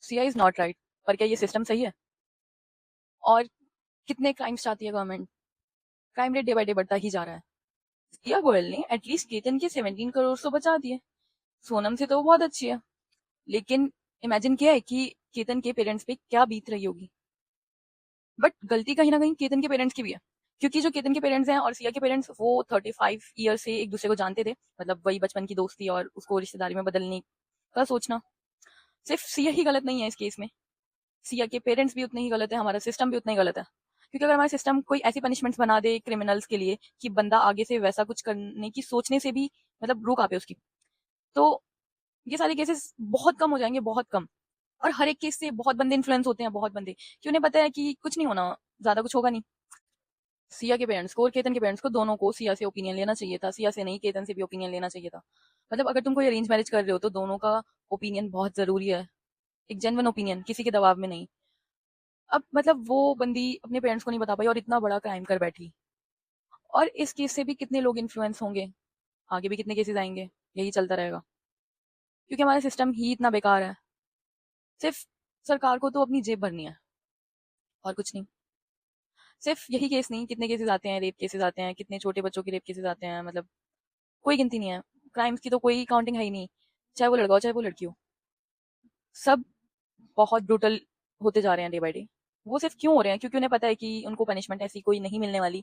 Siya is not right. पर क्या ये सिस्टम सही है? और कितने क्राइम्स चाहती है government? Crime rate day by day बढ़ता ही जा रहा है। सिया गोयल ने एटलीस्ट केतन के 17 करोड़ तो बचा दिए। सोनम से तो वो बहुत अच्छी है, लेकिन इमेजिन किया है कि केतन के पेरेंट्स पे क्या बीत रही होगी। बट गलती कहीं ना कहीं केतन के पेरेंट्स की भी है, क्योंकि जो केतन के पेरेंट्स हैं और सिया के पेरेंट्स, वो 35 ईयर से एक दूसरे को जानते थे। मतलब वही बचपन की दोस्ती और उसको रिश्तेदारी में बदलने का सोचना। सिर्फ सिया ही गलत नहीं है इस केस में, सिया के पेरेंट्स भी उतने ही गलत है, हमारा सिस्टम भी उतना ही गलत है। क्योंकि अगर हमारा सिस्टम कोई ऐसी पनिशमेंट्स बना दे क्रिमिनल्स के लिए कि बंदा आगे से वैसा कुछ करने की सोचने से भी मतलब रोक आपे उसकी, तो ये सारे केसेस बहुत कम हो जाएंगे, बहुत कम। और हर एक केस से बहुत बंदे इन्फ्लुएंस होते हैं, बहुत बंदे, कि उन्हें पता है कि कुछ नहीं होना, ज्यादा कुछ होगा नहीं। सिया के पेरेंट्स को और केतन के पेरेंट्स को दोनों को सिया से ओपिनियन लेना चाहिए था, सिया से नहीं केतन से भी ओपिनियन लेना चाहिए था। मतलब अगर तुम कोई अरेंज मैरिज कर रहे हो तो दोनों का ओपिनियन बहुत जरूरी है, एक जेन्युइन ओपिनियन, किसी के दबाव में नहीं। अब मतलब वो बंदी अपने पेरेंट्स को नहीं बता पाई और इतना बड़ा क्राइम कर बैठी। और इस केस से भी कितने लोग इन्फ्लुएंस होंगे, आगे भी कितने केसेस आएंगे, यही चलता रहेगा। क्योंकि हमारा सिस्टम ही इतना बेकार है। सिर्फ सरकार को तो अपनी जेब भरनी है, और कुछ नहीं। सिर्फ यही केस नहीं, कितने केसेस आते हैं, रेप केसेस आते हैं, कितने छोटे बच्चों के रेप केसेस आते हैं। मतलब कोई गिनती नहीं है, क्राइम्स की तो कोई काउंटिंग है ही नहीं। चाहे वो लड़का हो चाहे वो लड़की हो, सब बहुत ब्रूटल होते जा रहे हैं डे बाय डे। वो सिर्फ क्यों हो रहे हैं? क्योंकि उन्हें पता है कि उनको पनिशमेंट ऐसी कोई नहीं मिलने वाली